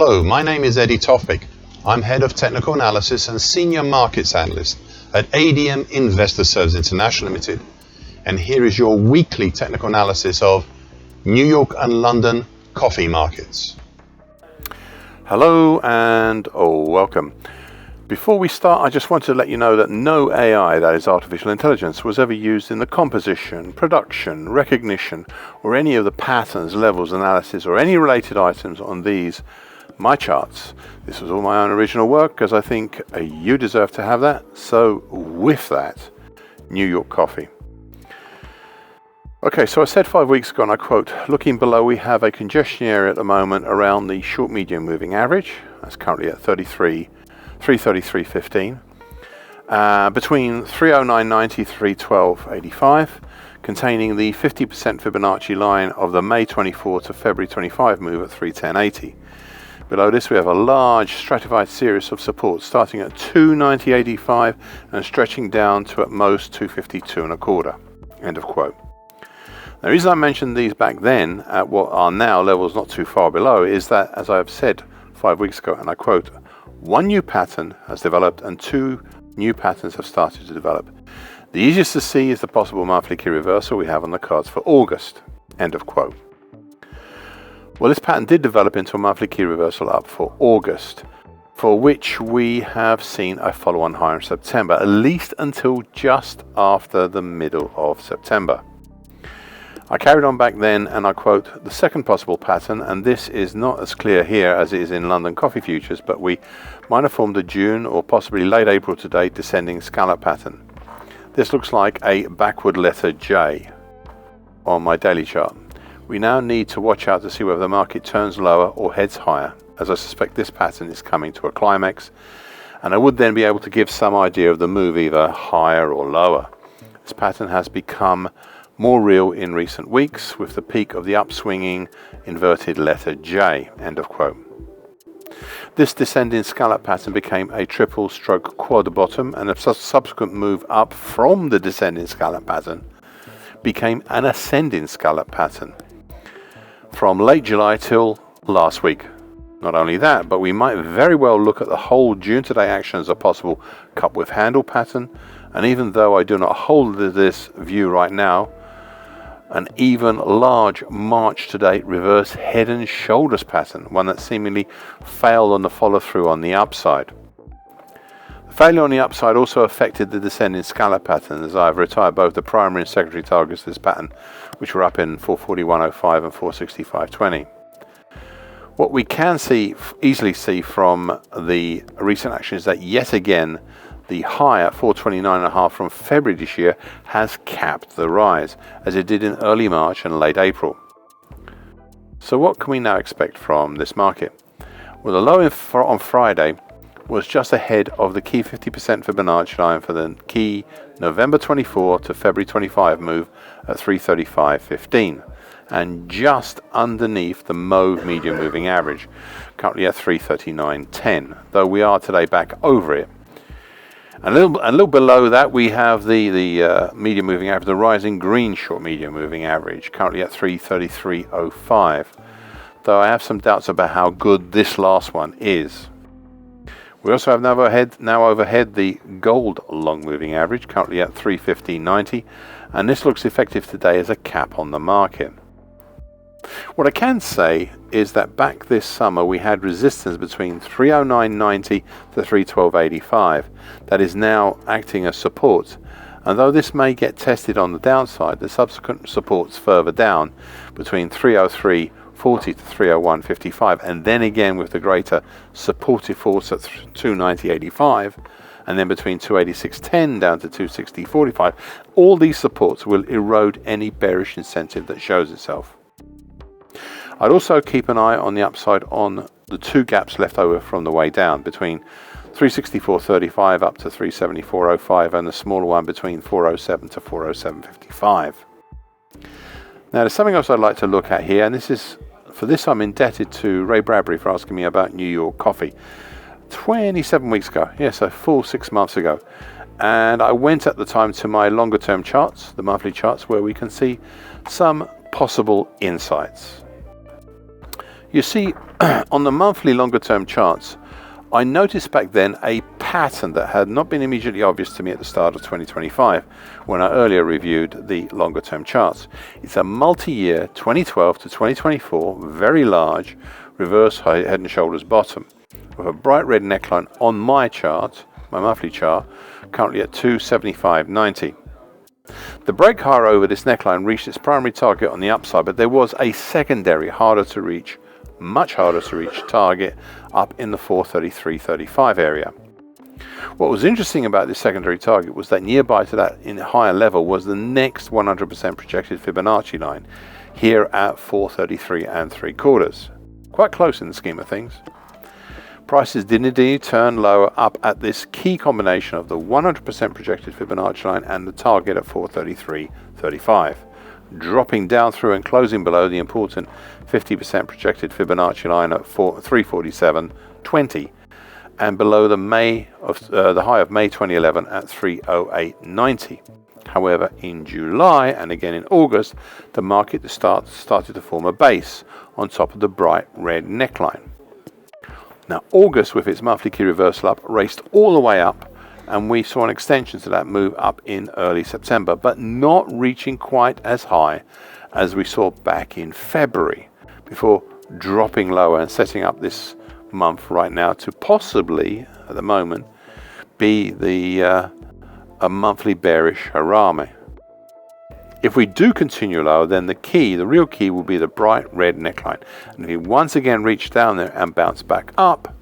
Hello, my name is Eddie Tofpik. I'm Head of Technical Analysis and Senior Markets Analyst at ADM Investor Services International Limited. And here is your weekly technical analysis of New York and London coffee markets. Hello and welcome. Before we start, I just want to let you know that no AI, that is artificial intelligence, was ever used in the composition, production, recognition, or any of the patterns, levels, analysis, or any related items on these, my charts. This was all my own original work, because I think you deserve to have that. So with that, New York coffee. Okay, so I said 5 weeks ago, and I quote, looking below, we have a congestion area at the moment around the short medium moving average. That's currently at 333.15, between 309.90, 312.85, containing the 50% Fibonacci line of the May 24 to February 25 move at 310.80. Below this we have a large stratified series of supports starting at 290.85 and stretching down to at most 252.25. End of quote. The reason I mentioned these back then at what are now levels not too far below is that, as I have said 5 weeks ago, and I quote, one new pattern has developed and two new patterns have started to develop. The easiest to see is the possible monthly key reversal we have on the cards for August. End of quote. Well, this pattern did develop into a monthly key reversal up for August, for which we have seen a follow-on higher in September, at least until just after the middle of September. I carried on back then, and I quote, the second possible pattern, and this is not as clear here as it is in London coffee futures, but we might have formed a June or possibly late April to date descending scallop pattern. This looks like a backward letter J on my daily chart. We now need to watch out to see whether the market turns lower or heads higher, as I suspect this pattern is coming to a climax, and I would then be able to give some idea of the move either higher or lower. This pattern has become more real in recent weeks with the peak of the upswinging inverted letter J. End of quote. This descending scallop pattern became a triple stroke quad bottom, and a subsequent move up from the descending scallop pattern became an ascending scallop pattern from late July till last week. Not only that, but we might very well look at the whole June to date action as a possible cup with handle pattern, and even though I do not hold this view right now, an even large March to date reverse head and shoulders pattern, one that seemingly failed on the follow through on the upside. The failure on the upside also affected the descending scallop pattern, as I have retired both the primary and secondary targets of this pattern, which were up in 441.05 and 465.20. What we can easily see from the recent action is that yet again the high at 429.5 from February this year has capped the rise, as it did in early March and late April. So what can we now expect from this market? Well, the low on Friday was just ahead of the key 50% Fibonacci line for the key November 24 to February 25 move at 335.15, and just underneath the mauve medium moving average, currently at 339.10, though we are today back over it. A little below that, we have the medium moving average, the rising green short medium moving average, currently at 333.05, though I have some doubts about how good this last one is. We also have now overhead the gold long moving average, currently at 315.90, and this looks effective today as a cap on the market. What I can say is that back this summer we had resistance between 309.90 to 312.85 that is now acting as support, and though this may get tested on the downside, the subsequent supports further down between 303.40 to 301.55, and then again with the greater supportive force at 290.85, and then between 286.10 down to 260.45, all these supports will erode any bearish incentive that shows itself. I'd also keep an eye on the upside on the two gaps left over from the way down between 364.35 up to 374.05, and the smaller one between 407 to 407.55. Now there's something else I'd like to look at here, and for this I'm indebted to Ray Bradbury for asking me about New York coffee 27 weeks ago, yes, a full 6 months ago. And I went at the time to my longer term charts, the monthly charts, where we can see some possible insights. You see, on the monthly longer term charts, I noticed back then a pattern that had not been immediately obvious to me at the start of 2025 when I earlier reviewed the longer term charts. It's a multi-year 2012 to 2024 very large reverse head and shoulders bottom with a bright red neckline on my chart, my monthly chart, currently at 275.90. The break higher over this neckline reached its primary target on the upside, but there was a secondary much harder to reach target up in the 433.35 area. What was interesting about this secondary target was that nearby to that in a higher level was the next 100% projected Fibonacci line here at 433.75. Quite close in the scheme of things. Prices did indeed turn lower up at this key combination of the 100% projected Fibonacci line and the target at 433.35, dropping down through and closing below the important 50% projected Fibonacci line at 347.20 and below the high of May 2011 at 308.90. However, in July and again in August, the market started to form a base on top of the bright red neckline. Now, August, with its monthly key reversal up, raced all the way up, and we saw an extension to that move up in early September, but not reaching quite as high as we saw back in February, before dropping lower and setting up this month right now to possibly, at the moment, be a monthly bearish harami. If we do continue lower, then the real key will be the bright red neckline. And if we once again reach down there and bounce back up,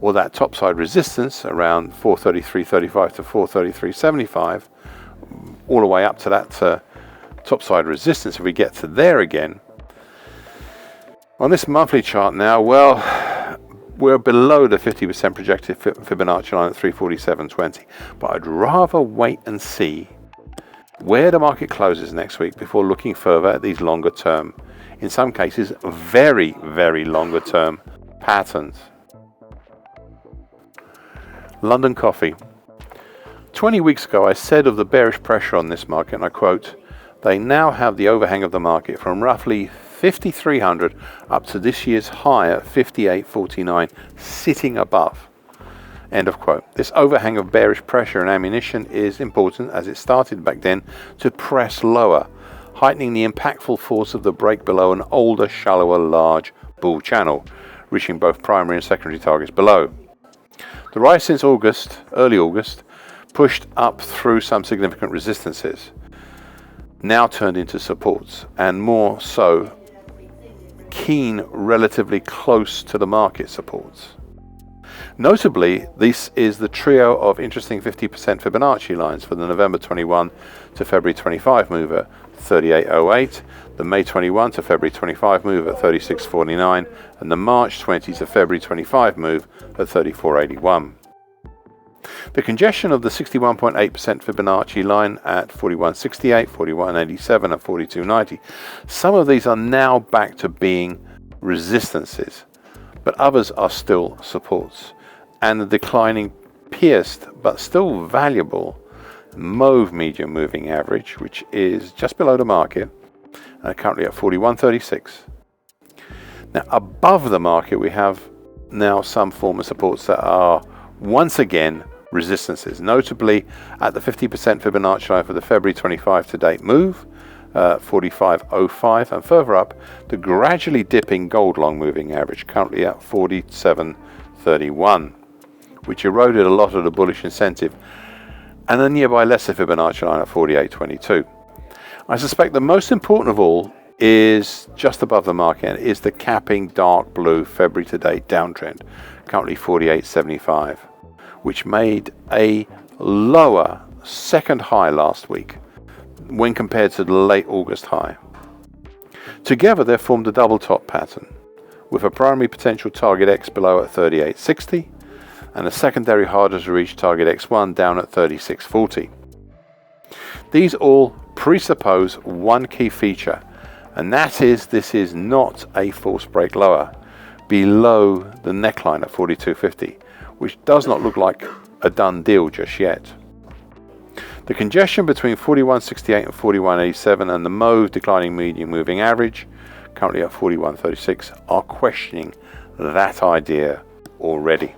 or that topside resistance around 433.35 to 433.75, all the way up to that topside resistance, if we get to there again, on this monthly chart now, well, we're below the 50% projected Fibonacci line at 347.20, but I'd rather wait and see where the market closes next week before looking further at these longer term, in some cases very, very longer term patterns. London coffee. 20 weeks ago I said of the bearish pressure on this market, and I quote, "They now have the overhang of the market from roughly 5,300 up to this year's high at 58.49 sitting above." End of quote. This overhang of bearish pressure and ammunition is important as it started back then to press lower, heightening the impactful force of the break below an older, shallower, large bull channel, reaching both primary and secondary targets below. The rise since early August, pushed up through some significant resistances, now turned into supports, and more so, keen relatively close to the market supports. Notably, this is the trio of interesting 50% Fibonacci lines for the November 21 to February 25 move at 38.08, the May 21 to February 25 move at 36.49, and the March 20 to February 25 move at 34.81. The congestion of the 61.8% Fibonacci line at 41.68, 41.87 and 42.90, some of these are now back to being resistances, but others are still supports, and the declining pierced but still valuable mauve medium moving average, which is just below the market, currently at 41.36. Now above the market we have now some form of supports that are once again resistances, notably at the 50% Fibonacci line for the February 25 to date move, 45.05, and further up the gradually dipping gold long moving average, currently at 47.31, which eroded a lot of the bullish incentive, and a nearby lesser Fibonacci line at 48.22. I suspect the most important of all is just above the market, and is the capping dark blue February to date downtrend, currently 48.75, which made a lower second high last week when compared to the late August high. Together they formed a double top pattern with a primary potential target X below at 38.60 and a secondary harder to reach target X1 down at 36.40. These all presuppose one key feature, and that is this is not a false break lower below the neckline at 42.50, which does not look like a done deal just yet. The congestion between 41.68 and 41.87 and the mauve declining medium moving average, currently at 41.36, are questioning that idea already.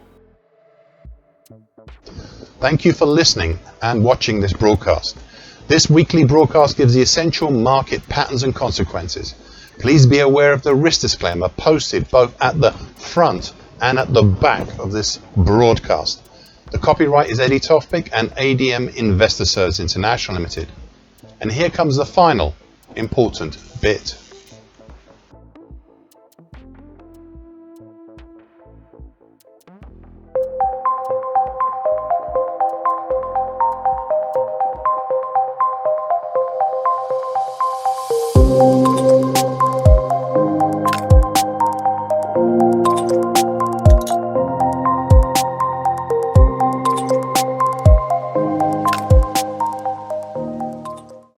Thank you for listening and watching this broadcast. This weekly broadcast gives the essential market patterns and consequences. Please be aware of the risk disclaimer posted both at the front and at the back of this broadcast. The copyright is Eddie Tofpik and ADM Investor Services International Limited. And here comes the final important bit.